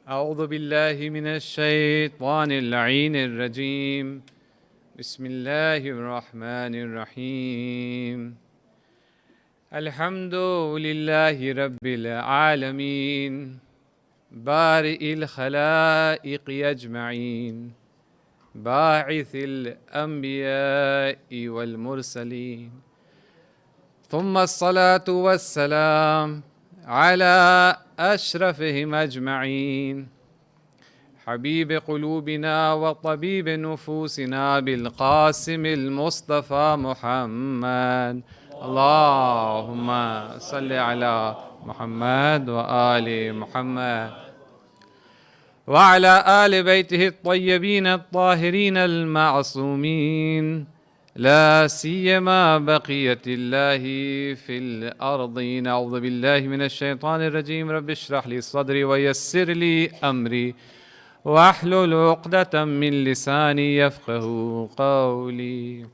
أعوذ بالله من الشيطان اللعين الرجيم بسم الله الرحمن الرحيم الحمد لله رب العالمين بارئ الخلائق أجمعين باعث الأنبياء والمرسلين ثم الصلاة والسلام على أشرفهم أجمعين حبيب قلوبنا وطبيب نفوسنا بالقاسم المصطفى محمد اللهم صل على محمد وآل محمد وعلى آل بيته الطيبين الطاهرين المعصومين لا سيما بقية الله في الأرضين. أعوذ بالله من الشيطان الرجيم رب اشرح لي صدري ويسر لي أمري واحلل عقدة من لساني يفقه قولي.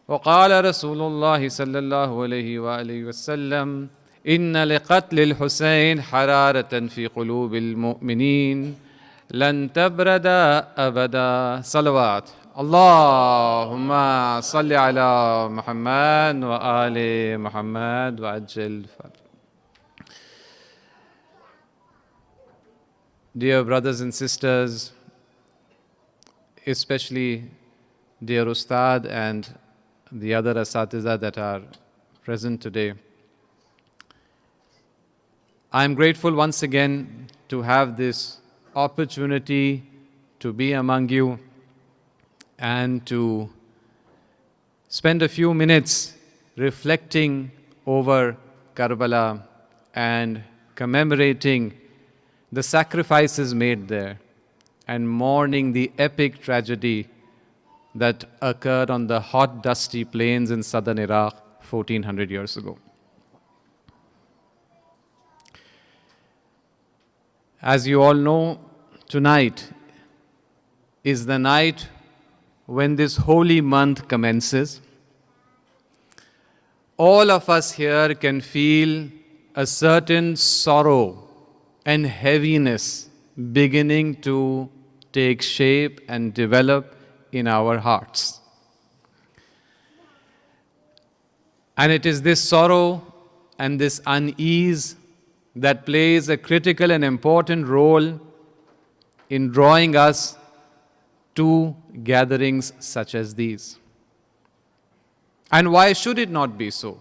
وقال رسول الله صلى الله عليه وآله وسلم إن لقتل الحسين حرارة في قلوب المؤمنين لن تبرد أبدا. صلوات اللهم صل على محمد وآل محمد وعجل فرج. Dear brothers and sisters, especially dear Ustad and the other Asatiza that are present today, I am grateful once again to have this opportunity to be among you and to spend a few minutes reflecting over Karbala and commemorating the sacrifices made there and mourning the epic tragedy that occurred on the hot, dusty plains in southern Iraq 1400 years ago. As you all know, tonight is the night when this holy month commences. All of us here can feel a certain sorrow and heaviness beginning to take shape and develop in our hearts. And it is this sorrow and this unease that plays a critical and important role in drawing us to gatherings such as these. And why should it not be so?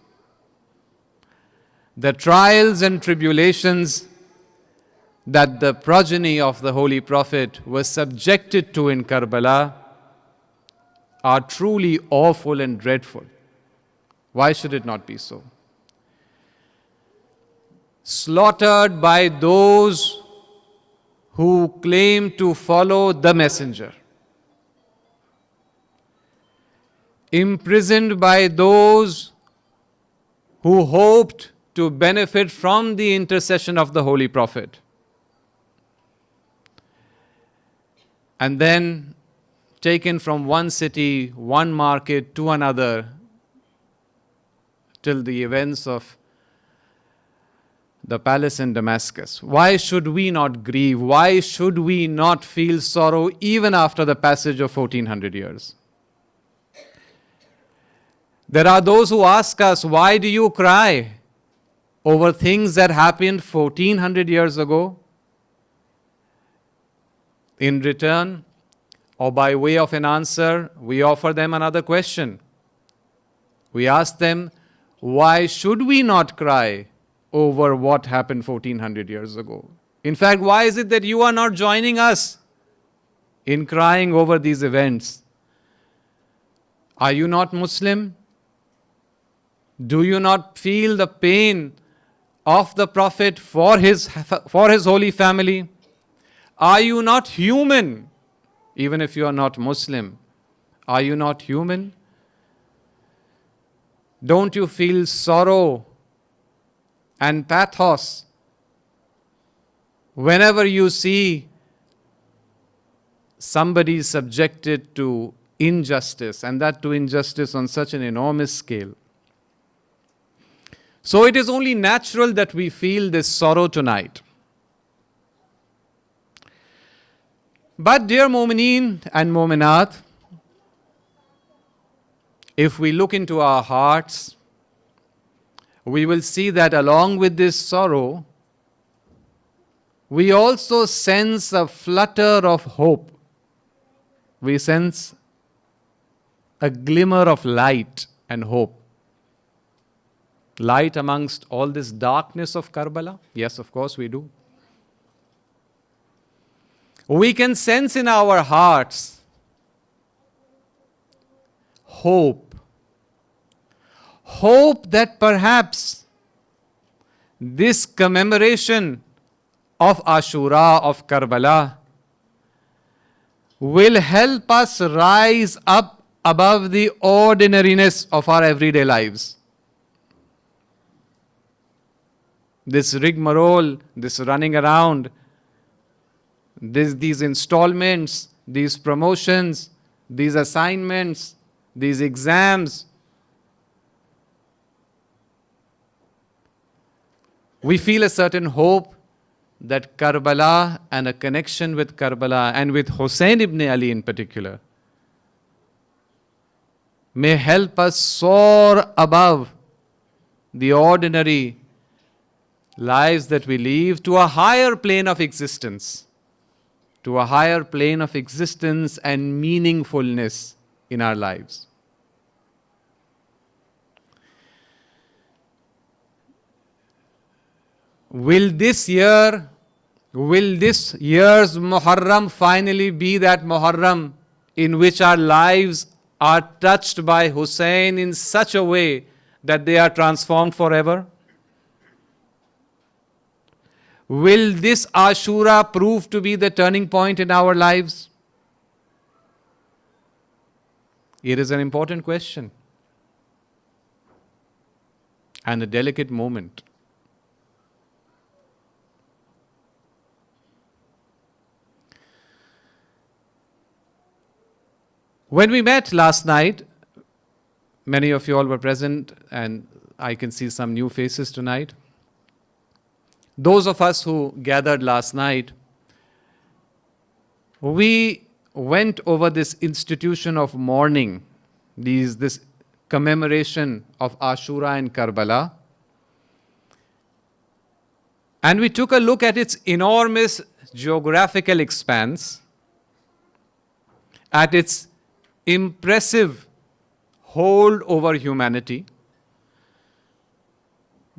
The trials and tribulations that the progeny of the Holy Prophet was subjected to in Karbala are truly awful and dreadful. Why should it not be so? Slaughtered by those who claim to follow the messenger, imprisoned by those who hoped to benefit from the intercession of the Holy Prophet, and then taken from one city, one market to another till the events of the palace in Damascus. Why should we not grieve? Why should we not feel sorrow even after the passage of 1400 years? There are those who ask us, why do you cry over things that happened 1400 years ago? In return, or by way of an answer, we offer them another question. We ask them, why should we not cry over what happened 1400 years ago? In fact, why is it that you are not joining us in crying over these events? Are you not Muslim? Do you not feel the pain of the Prophet for his holy family? Are you not human? Even if you are not Muslim, are you not human? Don't you feel sorrow and pathos whenever you see somebody subjected to injustice, and that to injustice on such an enormous scale? So it is only natural that we feel this sorrow tonight. But dear Mu'mineen and Mu'minat, if we look into our hearts, we will see that along with this sorrow, we also sense a flutter of hope. We sense a glimmer of light and hope. Light amongst all this darkness of Karbala? Yes, of course we do. We can sense in our hearts hope. Hope that perhaps this commemoration of Ashura, of Karbala, will help us rise up above the ordinariness of our everyday lives. This rigmarole, this running around, these installments, these promotions, these assignments, these exams. We feel a certain hope that Karbala and a connection with Karbala and with Hussein ibn Ali in particular may help us soar above the ordinary lives that we live to a higher plane of existence, to a higher plane of existence and meaningfulness in our lives. Will this year's Muharram finally be that Muharram in which our lives are touched by Hussein in such a way that they are transformed forever? Will this Ashura prove to be the turning point in our lives? It is an important question and a delicate moment. When we met last night, many of you all were present, and I can see some new faces tonight. Those of us who gathered last night, we went over this institution of mourning, this commemoration of Ashura and Karbala, and we took a look at its enormous geographical expanse, at its impressive hold over humanity.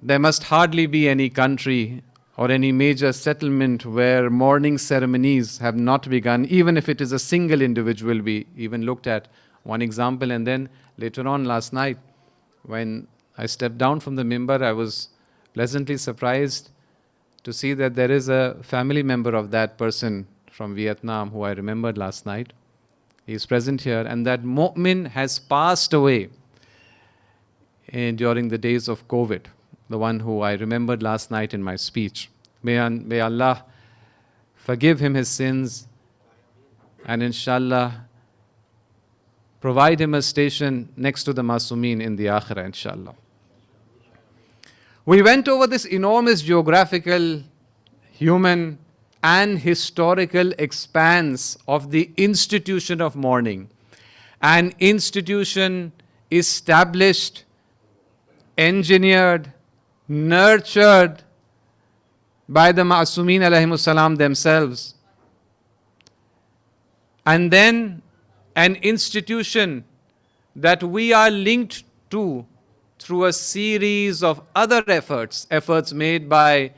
There must hardly be any country or any major settlement where mourning ceremonies have not begun, even if it is a single individual. We even looked at one example, and then later on last night, when I stepped down from the mimbar, I was pleasantly surprised to see that there is a family member of that person from Vietnam who I remembered last night. He is present here, and that mu'min has passed away during the days of COVID, the one who I remembered last night in my speech. May Allah forgive him his sins and inshallah provide him a station next to the Masumeen in the Akhirah, inshallah. We went over this enormous geographical, human, and historical expanse of the institution of mourning. An institution established, engineered, nurtured by the Ma'asumeen alayhimus salam themselves. And then an institution that we are linked to through a series of other efforts made by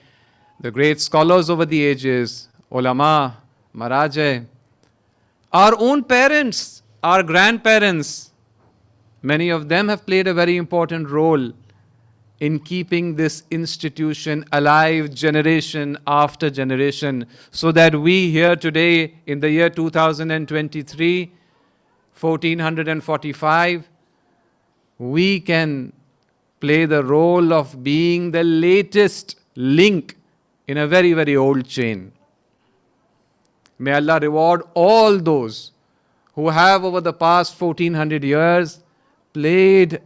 the great scholars over the ages, ulama, marajeh, our own parents, our grandparents. Many of them have played a very important role in keeping this institution alive generation after generation, so that we here today in the year 2023, 1445, we can play the role of being the latest link in a very, very old chain. May Allah reward all those who have over the past 1400 years played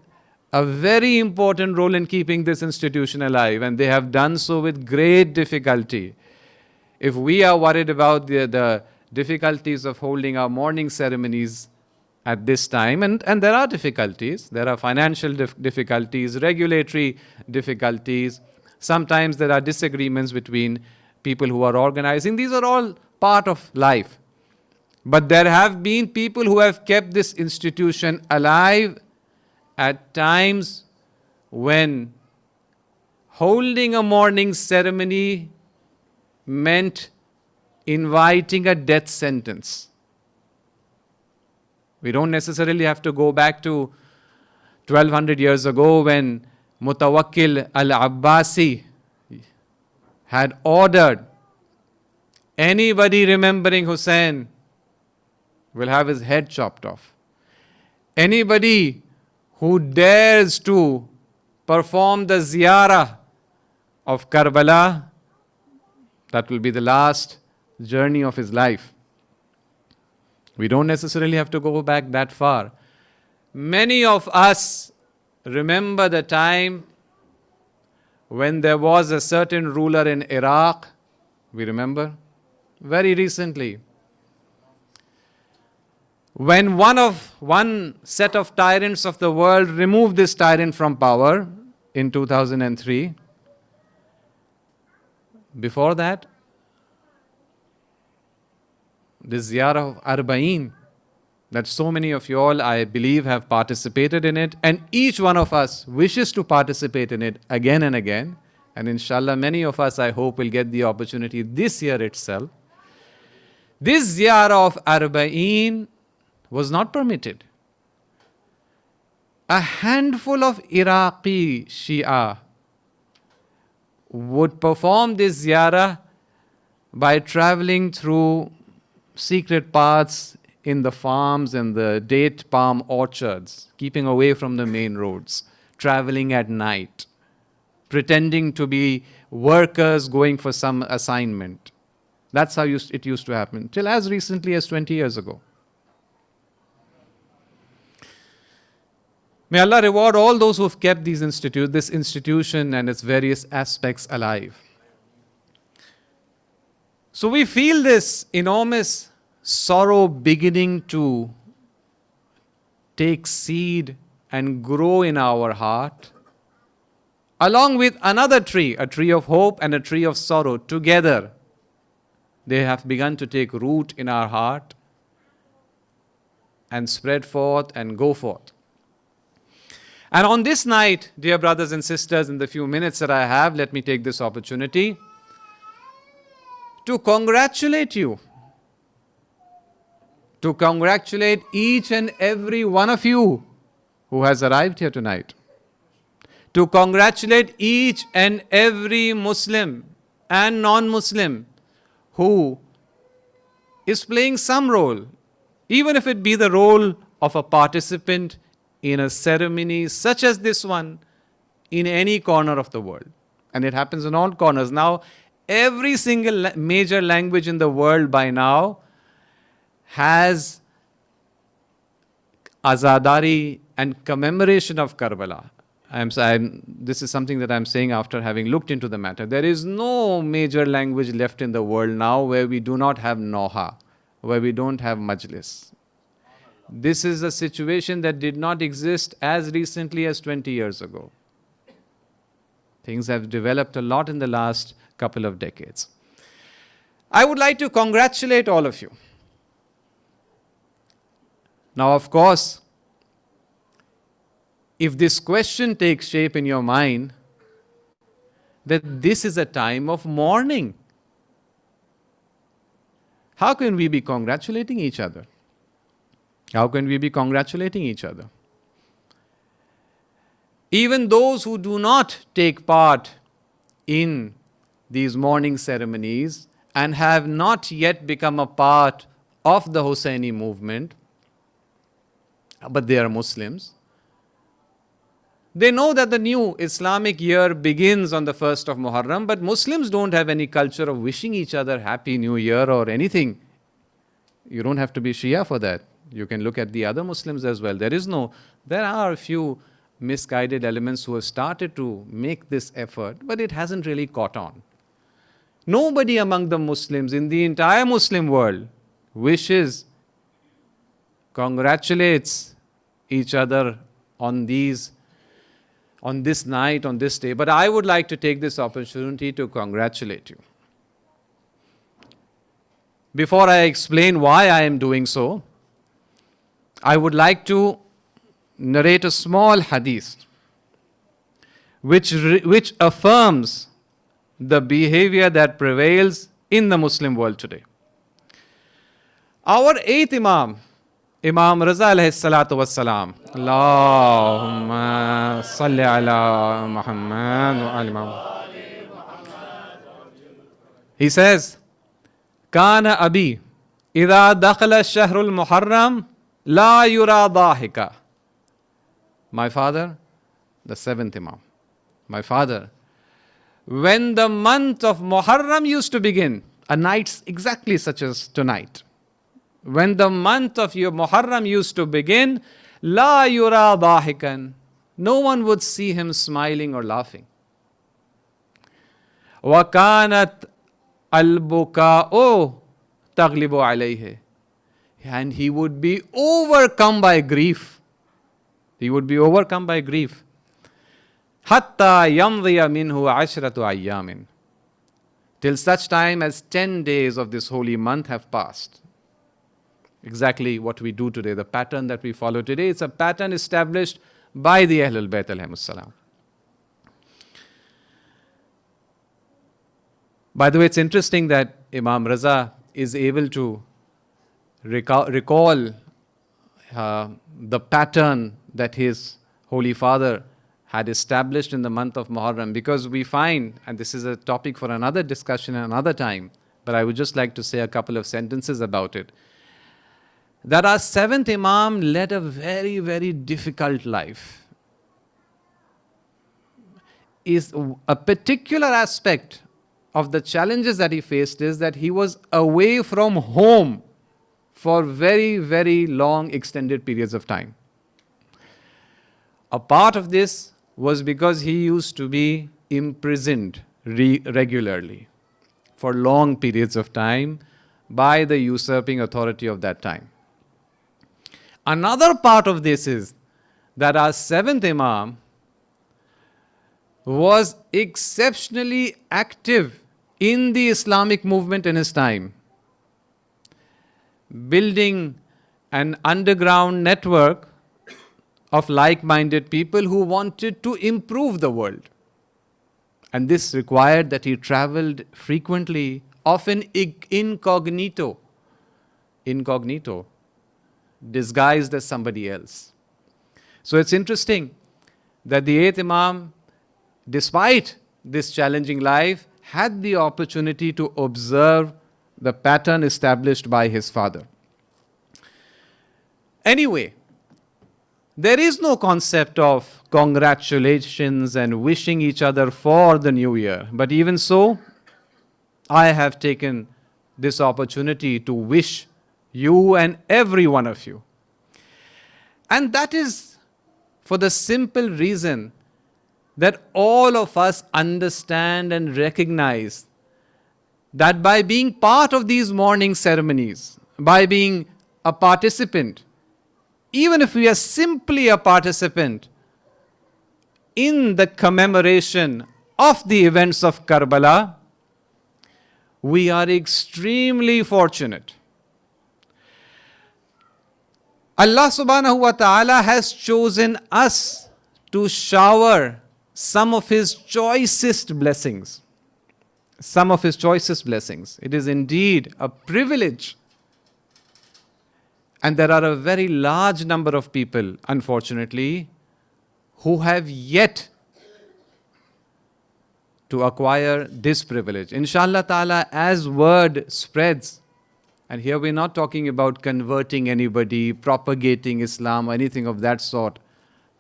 a very important role in keeping this institution alive, and they have done so with great difficulty. If we are worried about the difficulties of holding our morning ceremonies at this time. And there are difficulties. There are financial difficulties, regulatory difficulties. Sometimes there are disagreements between people who are organizing. These are all part of life. But there have been people who have kept this institution alive at times when holding a morning ceremony meant inviting a death sentence. We don't necessarily have to go back to 1200 years ago when Mutawakkil al-Abbasi had ordered anybody remembering Hussein will have his head chopped off. Anybody who dares to perform the ziyarah of Karbala, that will be the last journey of his life. We don't necessarily have to go back that far. Many of us remember the time when there was a certain ruler in Iraq. We remember? Very recently. When one set of tyrants of the world removed this tyrant from power in 2003, before that, this Ziyarah of Arba'een, that so many of you all, I believe, have participated in it, and each one of us wishes to participate in it again and again, and inshallah many of us, I hope, will get the opportunity this year itself. This Ziyarah of Arba'een was not permitted. A handful of Iraqi Shia would perform this ziyarah by traveling through secret paths in the farms and the date palm orchards, keeping away from the main roads, traveling at night, pretending to be workers going for some assignment. That's how it used to happen, till as recently as 20 years ago. May Allah reward all those who have kept this institution and its various aspects alive. So we feel this enormous sorrow beginning to take seed and grow in our heart, along with another tree, a tree of hope and a tree of sorrow. Together, they have begun to take root in our heart and spread forth and go forth. And on this night, dear brothers and sisters, in the few minutes that I have, let me take this opportunity to congratulate you, to congratulate each and every one of you who has arrived here tonight, to congratulate each and every Muslim and non-Muslim who is playing some role, even if it be the role of a participant in a ceremony such as this one in any corner of the world. And it happens in all corners. Now, every single major language in the world by now has azadari and commemoration of Karbala. This is something that I'm saying after having looked into the matter. There is no major language left in the world now where we do not have Noha, where we don't have Majlis. This is a situation that did not exist as recently as 20 years ago. Things have developed a lot in the last couple of decades. I would like to congratulate all of you. Now, of course, if this question takes shape in your mind, that this is a time of mourning, how can we be congratulating each other? How can we be congratulating each other? Even those who do not take part in these mourning ceremonies and have not yet become a part of the Husseini movement, but they are Muslims, they know that the new Islamic year begins on the 1st of Muharram, but Muslims don't have any culture of wishing each other Happy New Year or anything. You don't have to be Shia for that. You can look at the other Muslims as well. There are a few misguided elements who have started to make this effort, but it hasn't really caught on. Nobody among the Muslims in the entire Muslim world wishes, congratulates each other on this night, on this day. But I would like to take this opportunity to congratulate you. Before I explain why I am doing so, I would like to narrate a small hadith which affirms the behavior that prevails in the Muslim world today. Our eighth Imam, Imam Raza alayhi salatu wassalam, Allahumma salli ala Muhammad wa ali Muhammad. He says, Kana abi, idha dakhala shahrul Muharram, la yura dahika. My father, the seventh Imam, my father, when the month of Muharram used to begin, a night exactly such as tonight, when the month of your Muharram used to begin, la yura dahikan, no one would see him smiling or laughing. Wa kanat al-buka'u taglibu alayhi, and he would be overcome by grief. He would be overcome by grief. Hatta yamdiya minhu ashratu ayyamin, till such time as 10 days of this holy month have passed. Exactly what we do today, the pattern that we follow today, it's a pattern established by the Ahlul Bayt alayhimus salam. By the way, it's interesting that Imam Raza is able to recall the pattern that his Holy Father had established in the month of Muharram, because we find, and this is a topic for another discussion another time, but I would just like to say a couple of sentences about it, that our seventh Imam led a very, very difficult life. Is a particular aspect of the challenges that he faced is that he was away from home for very, very long extended periods of time. A part of this was because he used to be imprisoned regularly for long periods of time by the usurping authority of that time. Another part of this is that our seventh Imam was exceptionally active in the Islamic movement in his time, building an underground network of like-minded people who wanted to improve the world. And this required that he traveled frequently, often incognito, disguised as somebody else. So it's interesting that the eighth Imam, despite this challenging life, had the opportunity to observe the pattern established by his father. Anyway, there is no concept of congratulations and wishing each other for the new year. But even so, I have taken this opportunity to wish you and every one of you. And that is for the simple reason that all of us understand and recognize that by being part of these morning ceremonies, by being a participant, even if we are simply a participant in the commemoration of the events of Karbala, we are extremely fortunate. Allah subhanahu wa ta'ala has chosen us to shower some of His choicest blessings. Some of His choicest blessings. It is indeed a privilege. And there are a very large number of people, unfortunately, who have yet to acquire this privilege. Inshallah ta'ala, as word spreads, and here we're not talking about converting anybody, propagating Islam or anything of that sort.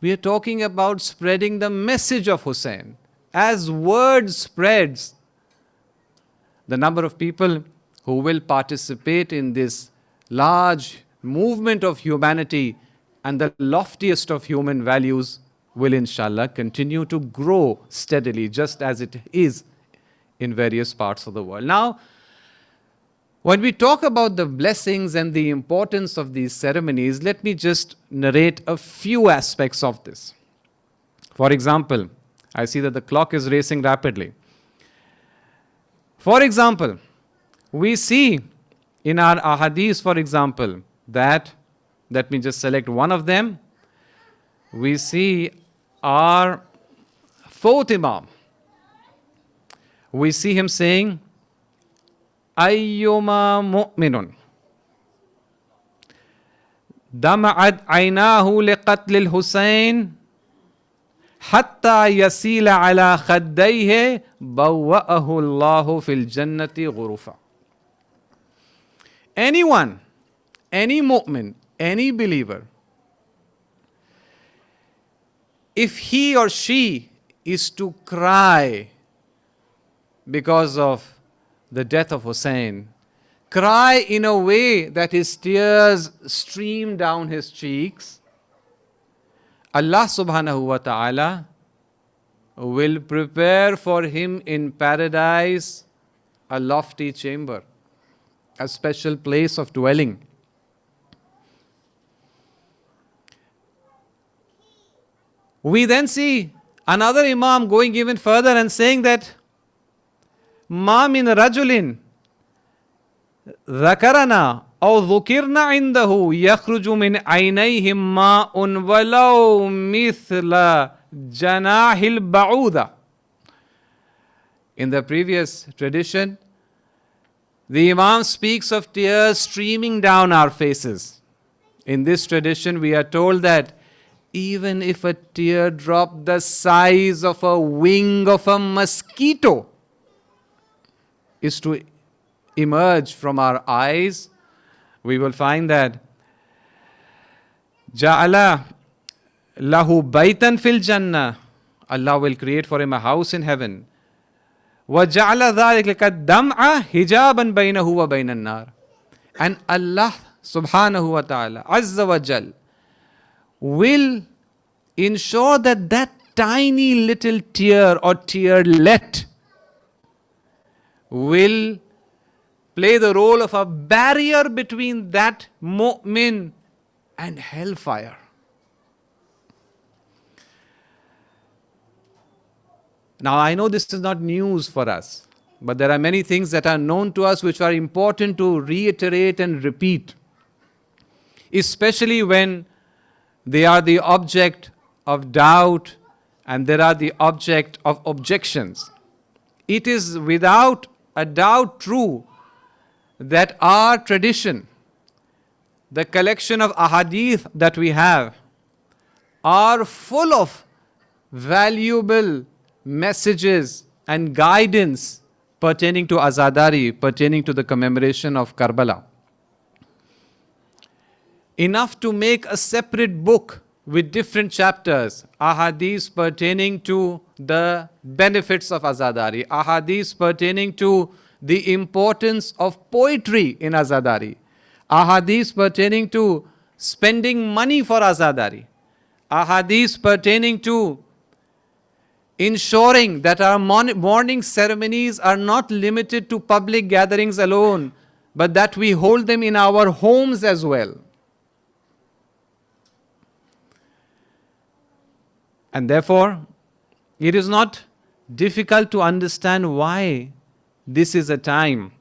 We are talking about spreading the message of Hussein. As word spreads, the number of people who will participate in this large movement of humanity and the loftiest of human values will inshallah continue to grow steadily, just as it is in various parts of the world. Now, When we talk about the blessings and the importance of these ceremonies, let me just narrate a few aspects of this. For example, I see that the clock is racing rapidly. For example, we see in our ahadith, for example, that, let me just select one of them. We see our fourth Imam. We see him saying, Ayyuma mu'minun dama'ad aynahu liqatl al-Husayn hatta yasila ala khaddayhi bawwa'ahu Allahu fil jannati ghurufa. Anyone, any mu'min, any believer, if he or she is to cry because of the death of Hussein, cry in a way that his tears stream down his cheeks, Allah subhanahu wa ta'ala will prepare for him in paradise a lofty chamber, a special place of dwelling. We then see another Imam going even further and saying that ما من رجل ذكرنا أو ذكرنا عنده يخرج من عينيه ماء ولو مثل جناح البعوضة. In the previous tradition, the Imam speaks of tears streaming down our faces. In this tradition, we are told that even if a teardrop the size of a wing of a mosquito is to emerge from our eyes, we will find that Ja'ala lahu baytan fil jannah, Allah will create for him a house in heaven. Wa ja'ala dhalika dam'a hijaban bainahu wa bainan nar. And Allah subhanahu wa ta'ala azza wa jal will ensure that that tiny little tear or tearlet will play the role of a barrier between that mu'min and hellfire. Now, I know this is not news for us, but there are many things that are known to us which are important to reiterate and repeat, especially when they are the object of doubt and they are the object of objections. It is without a doubt true that our tradition, the collection of ahadith that we have, are full of valuable messages and guidance pertaining to azadari, pertaining to the commemoration of Karbala. Enough to make a separate book with different chapters, ahadith pertaining to the benefits of azadari, ahadith pertaining to the importance of poetry in azadari, ahadith pertaining to spending money for azadari, ahadith pertaining to ensuring that our morning ceremonies are not limited to public gatherings alone, but that we hold them in our homes as well. And therefore, it is not difficult to understand why this is a time.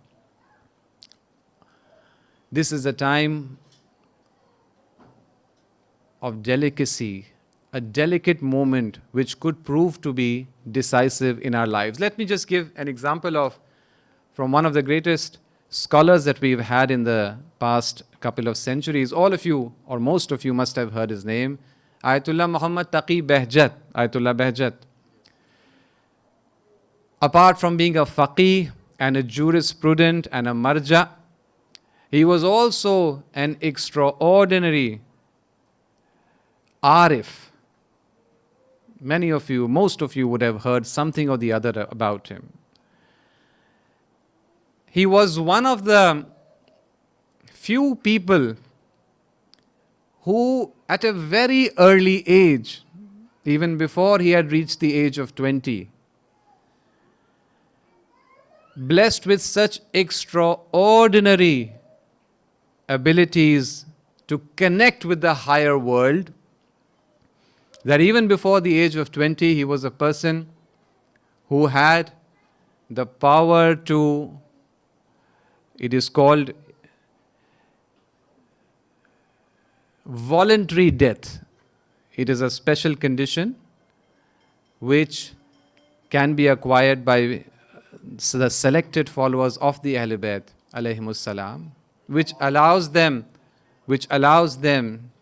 This is a time of delicacy, a delicate moment which could prove to be decisive in our lives. Let me just give an example from one of the greatest scholars that we've had in the past couple of centuries. All of you, or most of you, must have heard his name. Ayatollah Muhammad Taqi Behjat, Ayatollah Behjat. Apart from being a faqih and a jurisprudent and a marja, he was also an extraordinary arif. Many of you, most of you would have heard something or the other about him. He was one of the few people who at a very early age, even before he had reached the age of 20, blessed with such extraordinary abilities to connect with the higher world, that even before the age of 20, he was a person who had the power to, it is called voluntary death. It is a special condition which can be acquired by the selected followers of the Ahl Bayt alayhimus salam, which allows them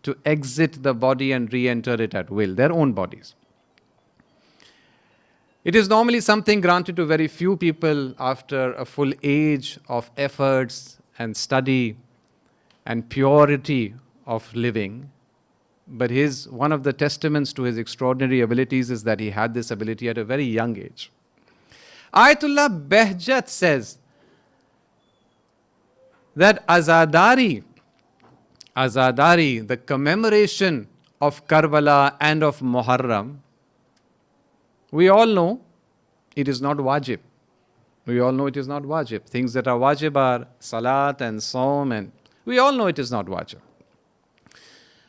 to exit the body and re-enter it at will, their own bodies. It is normally something granted to very few people after a full age of efforts and study and purity of living. But one of the testaments to his extraordinary abilities is that he had this ability at a very young age. Ayatullah Behjat says that Azadari, the commemoration of Karbala and of Muharram, we all know it is not wajib. We all know it is not wajib. Things that are wajib are salat and saum, and we all know it is not wajib.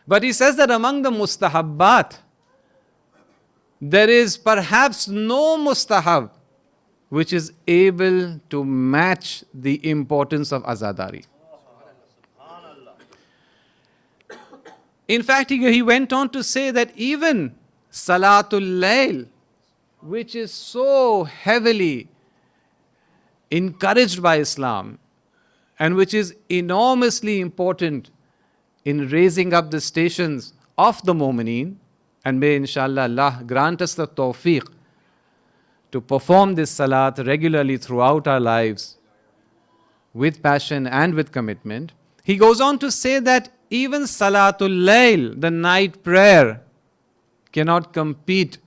But he says that among the mustahabbat, there is perhaps no mustahab which is able to match the importance of Azadari. In fact, he went on to say that even Salatul Layl, which is so heavily encouraged by Islam and which is enormously important in raising up the stations of the Mu'mineen, and may inshallah Allah grant us the tawfiq to perform this salat regularly throughout our lives with passion and with commitment. He goes on to say that even Salatul Layl, the night prayer, cannot compete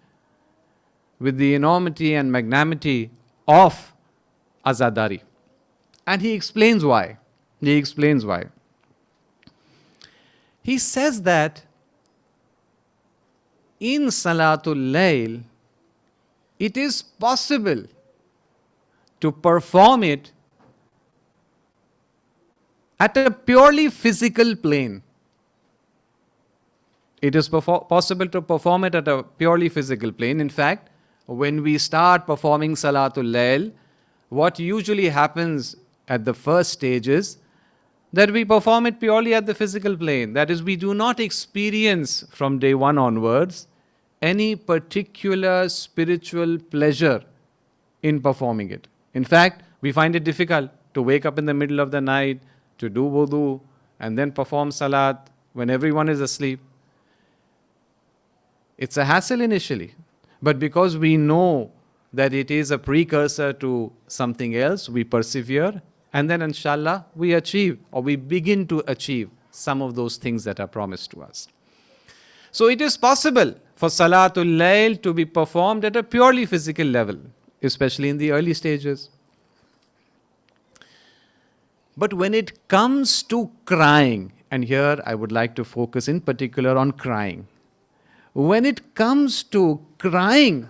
with the enormity and magnanimity of Azadari. And he explains why. He says that in Salatul Layl, it is possible to perform it at a purely physical plane. It is possible to perform it at a purely physical plane. In fact, when we start performing Salatul Layl, what usually happens at the first stage is that we perform it purely at the physical plane. That is, we do not experience from day one onwards any particular spiritual pleasure in performing it. In fact, we find it difficult to wake up in the middle of the night, to do wudu, and then perform salat when everyone is asleep. It's a hassle initially, but because we know that it is a precursor to something else, we persevere, and then inshallah we achieve, or we begin to achieve some of those things that are promised to us. So it is possible for Salatul Layl to be performed at a purely physical level, especially in the early stages. But when it comes to crying, and here I would like to focus in particular on crying. When it comes to crying,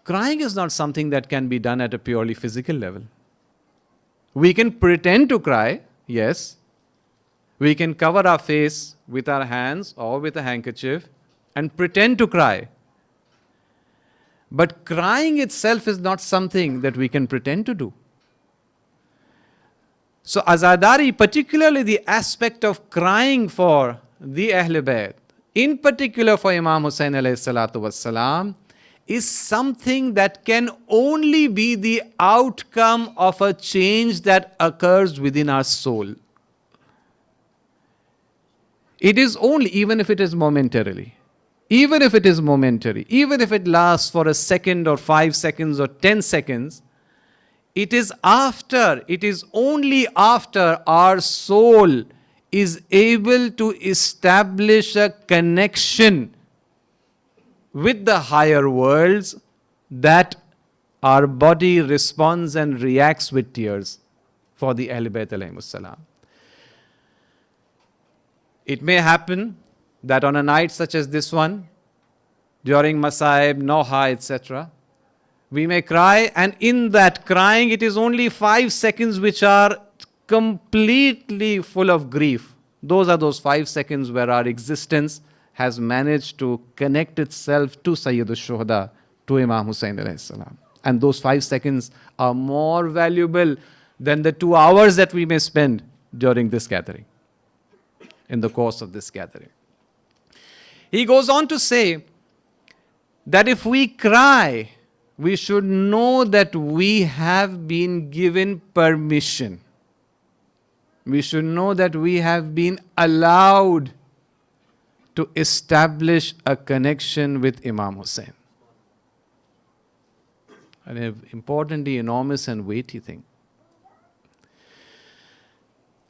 crying is not something that can be done at a purely physical level. We can pretend to cry, yes. We can cover our face with our hands or with a handkerchief and pretend to cry. But crying itself is not something that we can pretend to do. So Azadari, particularly the aspect of crying for the Ahl Bayt, in particular for Imam Hussain alayhi salatu wassalam, is something that can only be the outcome of a change that occurs within our soul. It is only, even if it is momentarily, even if it lasts for a second or 5 seconds or 10 seconds, it is only after our soul is able to establish a connection with the higher worlds that our body responds and reacts with tears for the Ahl Bayt alayhimus salam. It may happen that on a night such as this one, during Masaib, Noha, etc., We may cry, and in that crying, it is only 5 seconds which are completely full of grief. Those are those 5 seconds where our existence has managed to connect itself to Sayyid al-Shuhada, to Imam Hussain alayhi salam. And those 5 seconds are more valuable than the 2 hours that we may spend during this gathering, in the course of this gathering. He goes on to say that if we cry, we should know that we have been given permission. We should know that we have been allowed to establish a connection with Imam Hussain. An importantly enormous and weighty thing.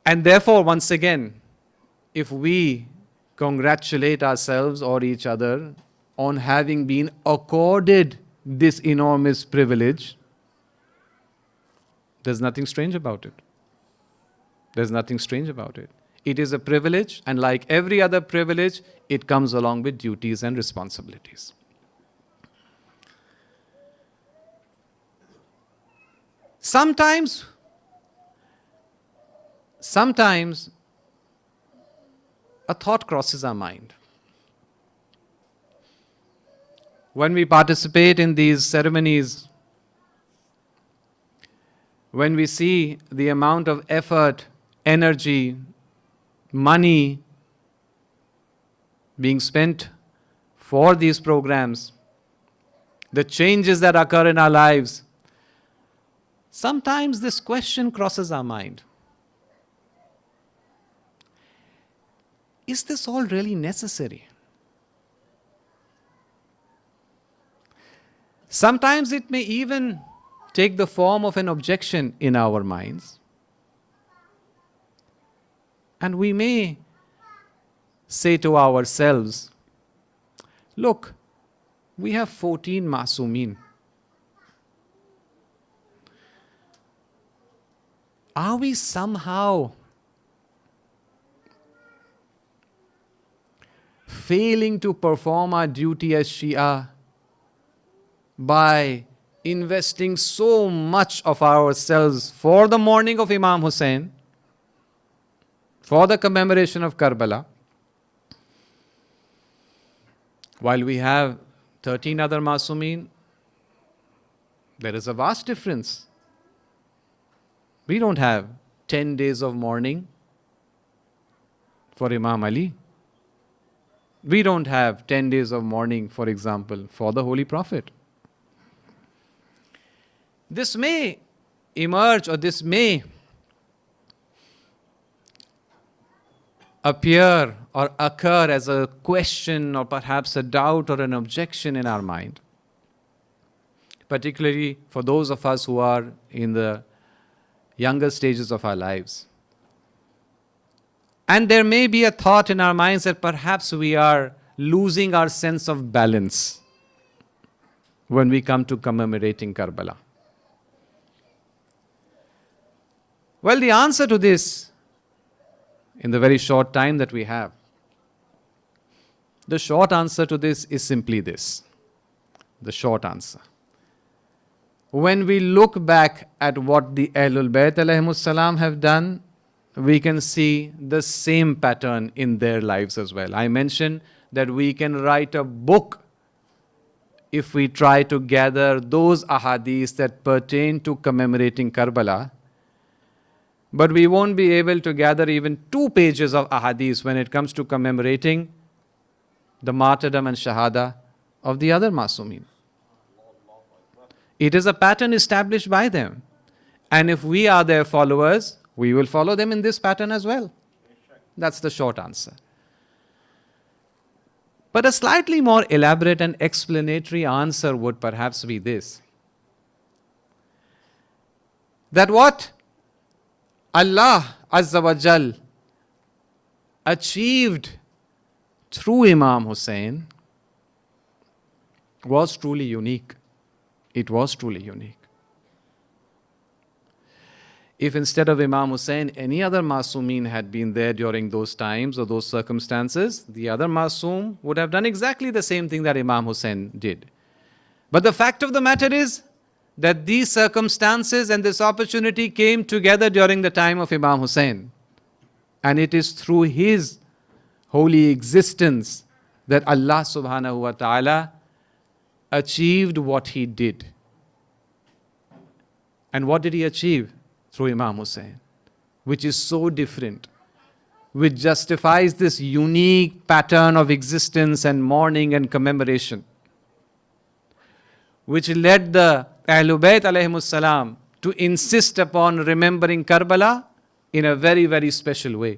And therefore, once again, if we congratulate ourselves or each other on having been accorded this enormous privilege, there's nothing strange about it. There's nothing strange about it. It is a privilege, and like every other privilege, it comes along with duties and responsibilities. Sometimes a thought crosses our mind. When we participate in these ceremonies, when we see the amount of effort, energy, money being spent for these programs, the changes that occur in our lives, sometimes this question crosses our mind. Is this all really necessary? Sometimes it may even take the form of an objection in our minds. And we may say to ourselves, look, we have 14 Masumeen. Are we somehow failing to perform our duty as Shia by investing so much of ourselves for the mourning of Imam Hussain, for the commemoration of Karbala, while we have 13 other Masumeen? There is a vast difference. We don't have 10 days of mourning for Imam Ali. We don't have 10 days of mourning, for example, for the Holy Prophet. This may emerge, or this may appear or occur as a question or perhaps a doubt or an objection in our mind, particularly for those of us who are in the younger stages of our lives. And there may be a thought in our minds that perhaps we are losing our sense of balance when we come to commemorating Karbala. Well, the answer to this, in the very short time that we have, the short answer to this is simply this. The short answer. When we look back at what the Ahlul Bayt alayhimus salam have done, we can see the same pattern in their lives as well. I mentioned that we can write a book if we try to gather those ahadith that pertain to commemorating Karbala, but we won't be able to gather even 2 pages of ahadith when it comes to commemorating the martyrdom and shahada of the other Masumeen. It is a pattern established by them. And if we are their followers, we will follow them in this pattern as well. That's the short answer. But a slightly more elaborate and explanatory answer would perhaps be this: that what Allah Azza wa Jal achieved through Imam Hussain was truly unique. It was truly unique. If instead of Imam Hussain, any other Masumeen had been there during those times or those circumstances, the other Masum would have done exactly the same thing that Imam Hussain did. But the fact of the matter is that these circumstances and this opportunity came together during the time of Imam Hussein. And it is through his holy existence that Allah subhanahu wa ta'ala achieved what he did. And what did he achieve? Through Imam Hussein, which is so different, which justifies this unique pattern of existence and mourning and commemoration, which led the Ahlul Bayt alayhimus salam to insist upon remembering Karbala in a very, very special way.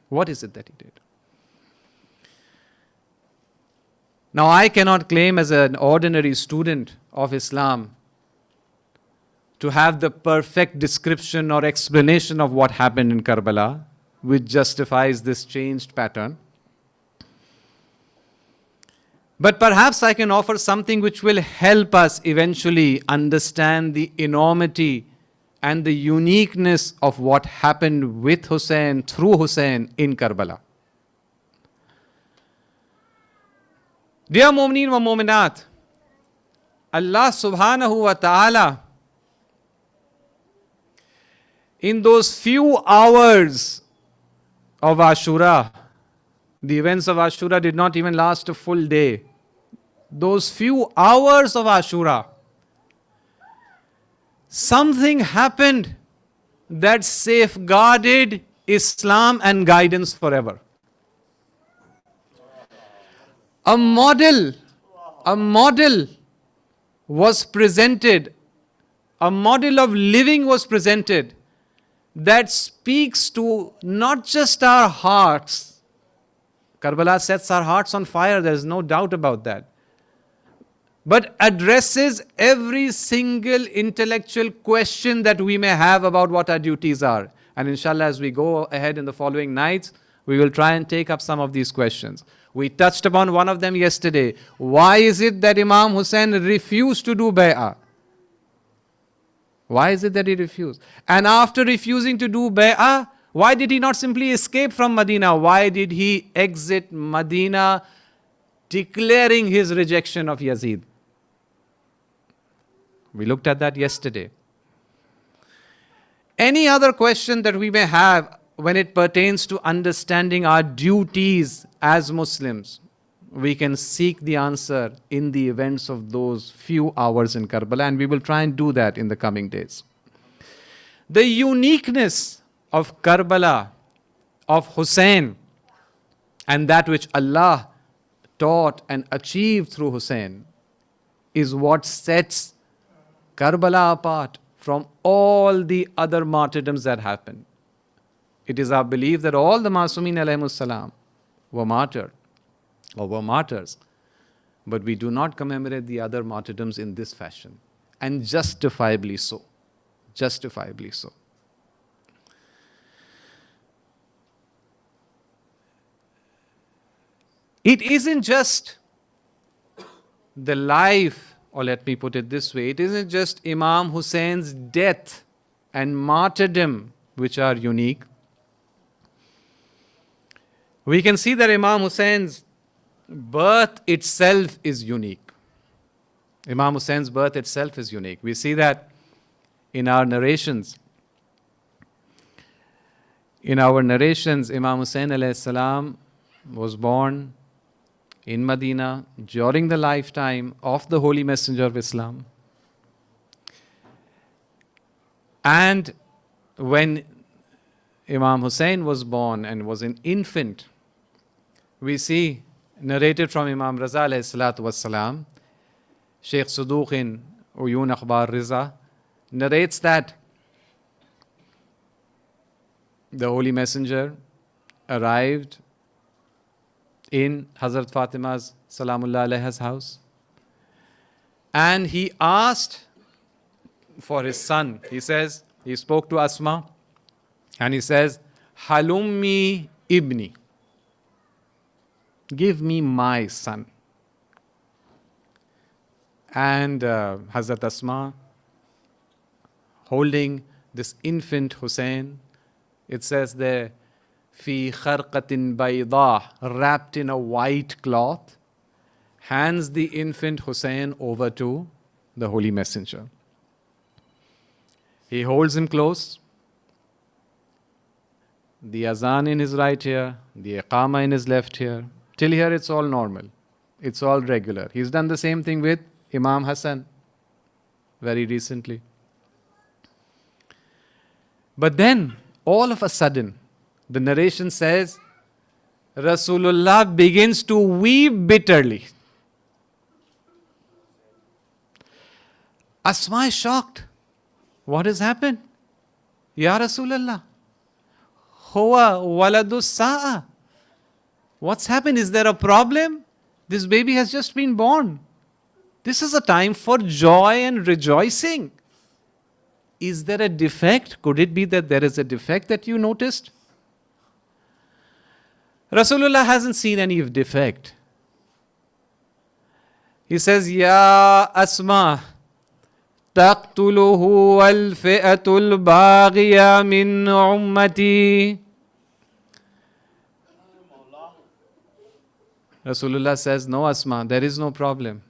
What is it that he did? Now, I cannot claim as an ordinary student of Islam to have the perfect description or explanation of what happened in Karbala, which justifies this changed pattern. But perhaps I can offer something which will help us eventually understand the enormity and the uniqueness of what happened with Hussein, through Hussein in Karbala. Dear Mu'mineen wa Mu'minat, Allah subhanahu wa ta'ala, in those few hours of Ashura, the events of Ashura did not even last a full day. Those few hours of Ashura, something happened that safeguarded Islam and guidance forever. A model was presented, a model of living was presented that speaks to not just our hearts. Karbala sets our hearts on fire, there is no doubt about that. But addresses every single intellectual question that we may have about what our duties are. And inshallah, as we go ahead in the following nights, we will try and take up some of these questions. We touched upon one of them yesterday. Why is it that Imam Hussein refused to do bay'ah? Why is it that he refused? And after refusing to do bay'ah, why did he not simply escape from Medina? Why did he exit Medina declaring his rejection of Yazid? We looked at that yesterday. Any other question that we may have when it pertains to understanding our duties as Muslims, we can seek the answer in the events of those few hours in Karbala, and we will try and do that in the coming days. The uniqueness of Karbala, of Hussein, and that which Allah taught and achieved through Hussein is what sets Karbala apart from all the other martyrdoms that happened. It is our belief that all the Masumeen alayhimus salam were martyred or were martyrs, but we do not commemorate the other martyrdoms in this fashion, and justifiably so. Justifiably so. It isn't just the life, or let me put it this way, it isn't just Imam Hussein's death and martyrdom which are unique. We can see that Imam Hussein's birth itself is unique. Imam Hussein's birth itself is unique. We see that in our narrations. In our narrations, Imam Hussein alayhi salam was born in Medina during the lifetime of the Holy Messenger of Islam. And when Imam Hussein was born and was an infant, we see narrated from Imam Raza alayhi salatu wassalam, Sheikh Suduq in Uyun Akhbar Riza narrates that the Holy Messenger arrived in Hazrat Fatima's Salamullah alayha's house, and he asked for his son. He says, he spoke to Asma and he says, Halummi ibni, give me my son. And Hazrat Asma, holding this infant Hussein, it says there, fi kharqatin bayda, wrapped in a white cloth, hands the infant Hussein over to the Holy Messenger. He holds him close. The azan in his right ear, the iqama in his left ear. Till here it's all normal. It's all regular. He's done the same thing with Imam Hassan very recently. But then, all of a sudden, the narration says, Rasulullah begins to weep bitterly. Asma is shocked. What has happened? Ya Rasulullah, Huwa waladu sa'a. What's happened? Is there a problem? This baby has just been born. This is a time for joy and rejoicing. Is there a defect? Could it be that there is a defect that you noticed? Rasulullah hasn't seen any defect. He says, Ya Asma, taqtuluhu al-fi'atul baghiya min ummati. Rasulullah says, no Asma, there is no problem.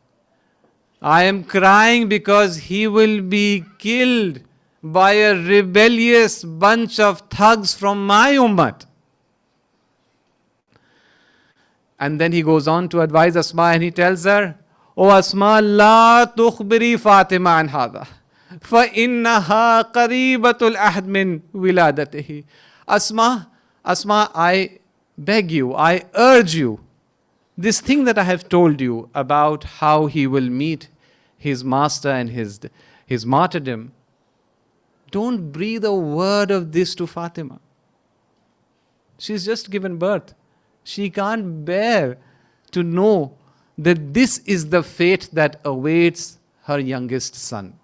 I am crying because he will be killed by a rebellious bunch of thugs from my ummah. And then he goes on to advise Asma and he tells her, O Asma, la tukhbiri Fatima an hadha, fa innaha qaribatul ahd min wiladatihi. Asma, I beg you, I urge you, this thing that I have told you about how he will meet his master and his martyrdom, don't breathe a word of this to Fatima. She's just given birth. She can't bear to know that this is the fate that awaits her youngest son.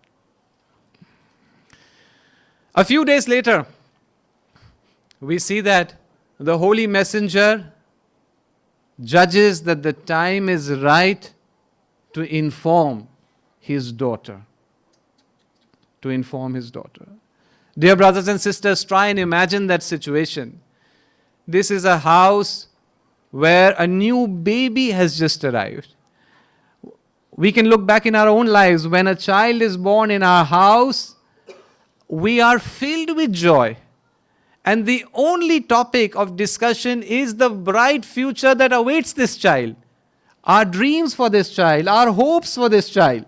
A few days later, we see that the Holy Messenger judges that the time is right to inform his daughter. To inform his daughter. Dear brothers and sisters, try and imagine that situation. This is a house where a new baby has just arrived. We can look back in our own lives. When a child is born in our house, we are filled with joy. And the only topic of discussion is the bright future that awaits this child. Our dreams for this child, our hopes for this child.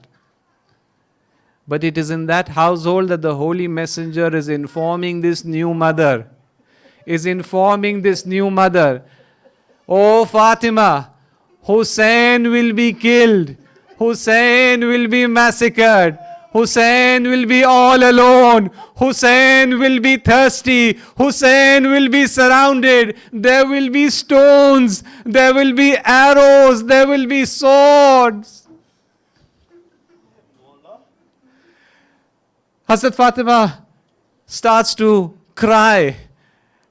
But it is in that household that the Holy Messenger is informing this new mother. Oh Fatima, Hussein will be killed. Hussein will be massacred. Hussein will be all alone. Hussein will be thirsty. Hussein will be surrounded. There will be stones. There will be arrows. There will be swords. Hazrat Fatima starts to cry.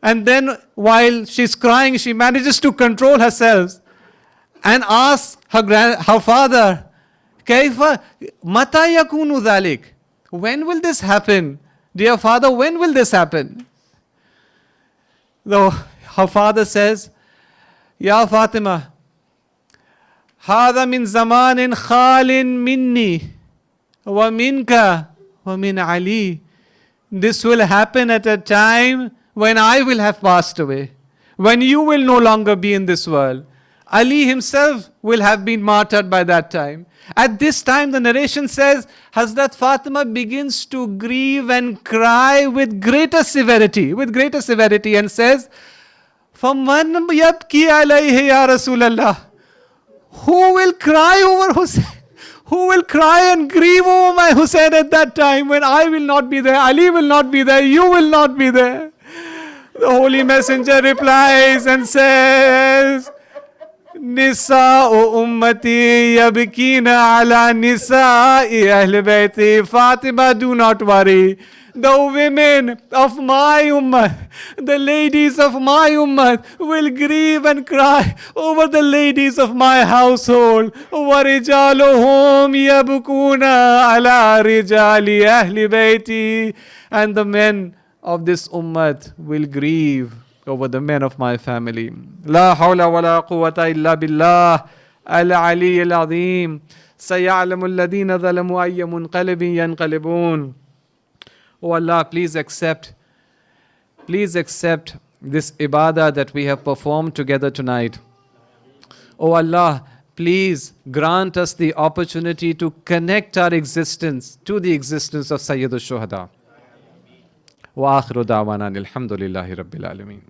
And then while she's crying, she manages to control herself and asks her father, Kaifa mata yakunu dhalik? When will this happen? Dear father, when will this happen? Though her father says, Ya Fatima, hada min zamanin khalin minni wa minka wa min Ali. This will happen at a time when I will have passed away, when you will no longer be in this world. Ali himself will have been martyred by that time. At this time, the narration says, Hazrat Fatima begins to grieve and cry with greater severity and says, فَمَنْ يَبْكِي عَلَيْهِ يَا رَسُولَ اللَّهِ. Who will cry over Hussein? Who will cry and grieve over my Hussein at that time when I will not be there, Ali will not be there, you will not be there? The Holy Messenger replies and says, Nisa'u ummati yabkina ala nisa'i ahl bayti. Fatima, do not worry. The women of my ummah, the ladies of my ummah will grieve and cry over the ladies of my household. وَرِجَالُهُمْ يَبْكُونَ عَلَى رِجَالِ أَهْلِ بَيْتِي. And the men of this ummah will grieve over the men of my family. La hawla wa la quwwata illa billah al-ali al-azim. سَيَعْلَمُ الَّذِينَ ظَلَمُوا أَيَّ مُنْقَلِبٍ يَنْقَلِبُونَ. Oh Allah, please accept this ibadah that we have performed together tonight. Oh Allah, please grant us the opportunity to connect our existence to the existence of Sayyid al-Shuhada. Wa akhiru da'wana alhamdulillahi rabbil alameen.